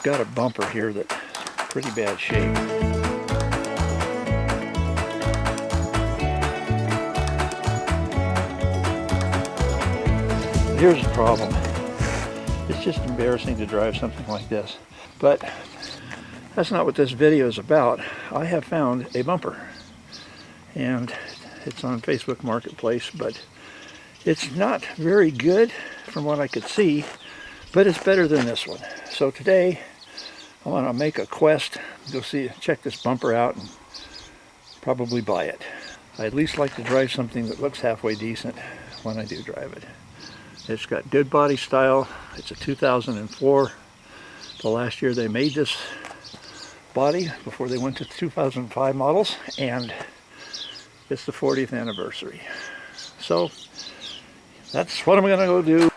got a bumper here that's pretty bad shape. Here's the problem. It's just embarrassing to drive something like this. But that's not what this video is about. I have found a bumper. And it's on Facebook Marketplace, but it's not very good from what I could see, but it's better than this one. So today I want to make a quest, go check this bumper out and probably buy it. I at least like to drive something that looks halfway decent when I do drive it. It's got good body style. It's a 2004. The last year they made this body before they went to 2005 models, and it's the 40th anniversary. So that's what I'm going to go do.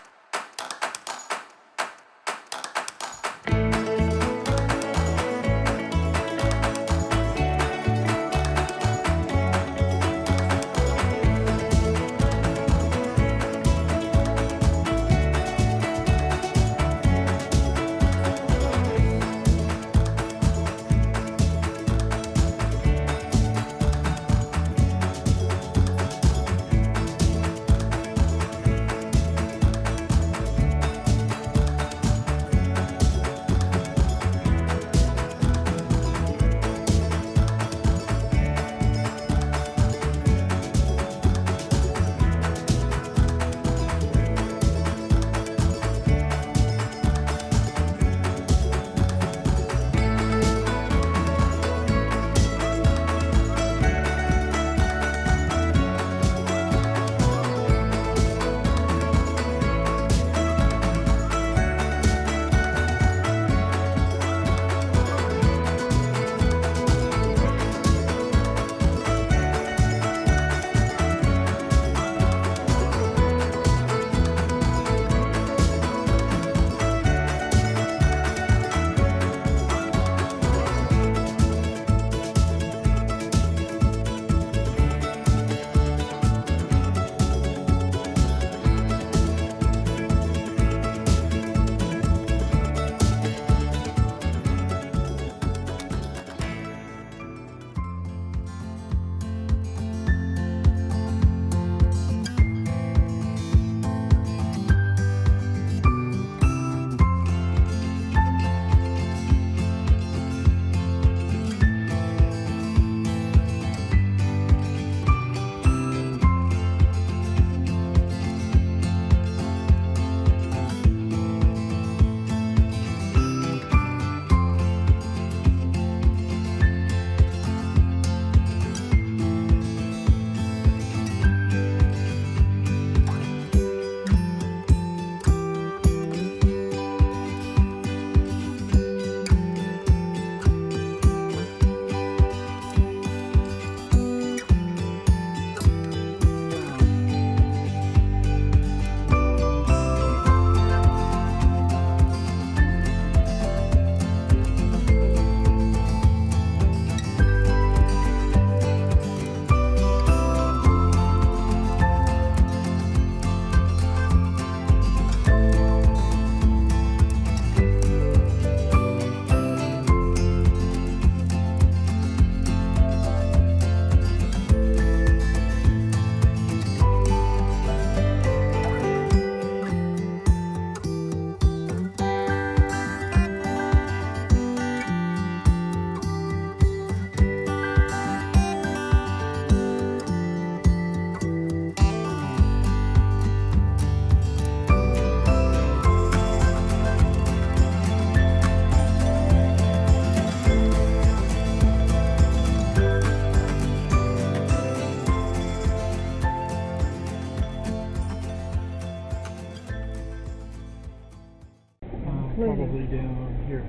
Probably down here.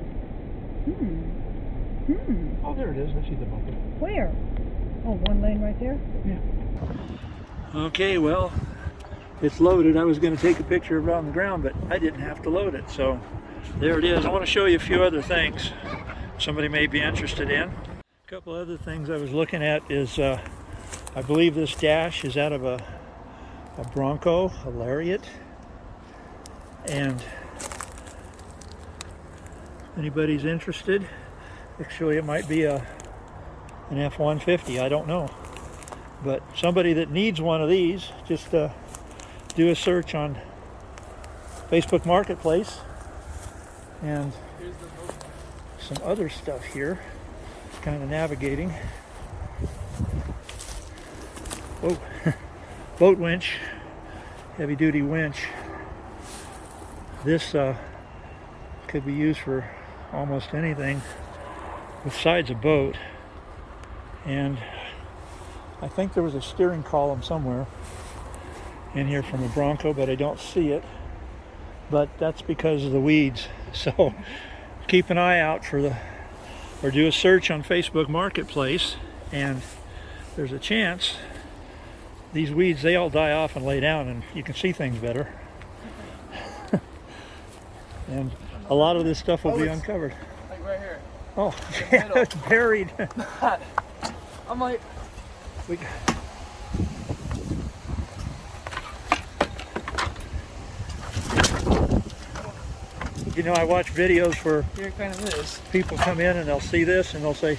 Oh, there it is. I see the bumper. Where? Oh, one lane right there? Yeah. Okay, well, it's loaded. I was going to take a picture of it on the ground, but I didn't have to load it. So there it is. I want to show you a few other things somebody may be interested in. A couple other things I was looking at is, I believe this dash is out of a Bronco, a Lariat. And anybody's interested. Actually, it might be an F-150, I don't know. But somebody that needs one of these, just do a search on Facebook Marketplace. And some other stuff here, kind of navigating. Oh, boat winch, heavy duty winch. This could be used for almost anything besides a boat. And I think there was a steering column somewhere in here from a Bronco, but I don't see it. But that's because of the weeds. So keep an eye out for or do a search on Facebook Marketplace, and there's a chance these weeds, they all die off and lay down and you can see things better. And a lot of this stuff will be uncovered. Like right here. Oh, yeah, it's buried. I'm like... You know, I watch videos where Here it kind of is. people come in and they'll see this and they'll say,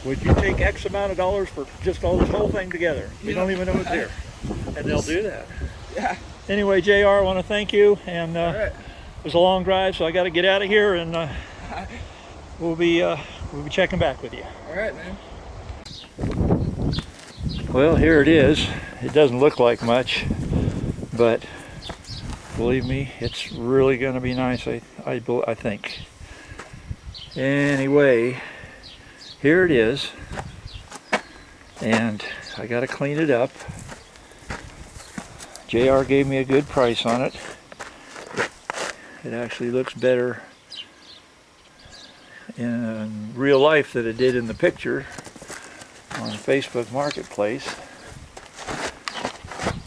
would you take X amount of dollars for just all this whole thing together? We don't even know it's here. And they'll do that. Yeah. Anyway, JR, I want to thank you. And All right. it was a long drive, so I got to get out of here, and we'll be checking back with you. All right, man. Well, here it is. It doesn't look like much, but believe me, it's really going to be nice, I think. Anyway, here it is, and I got to clean it up. JR gave me a good price on it. It actually looks better in real life than it did in the picture on Facebook Marketplace.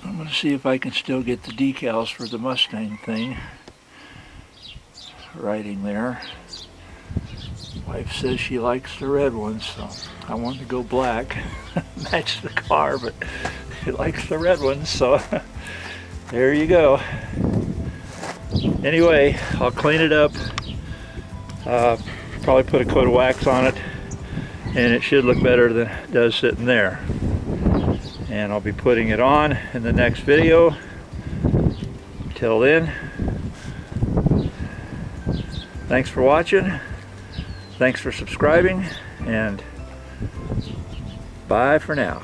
I'm going to see if I can still get the decals for the Mustang thing. Writing there. Wife says she likes the red ones, so I want to go black, match the car, but she likes the red ones, so there you go. Anyway, I'll clean it up, probably put a coat of wax on it, and it should look better than it does sitting there. And I'll be putting it on in the next video. Till then, thanks for watching, thanks for subscribing, and bye for now.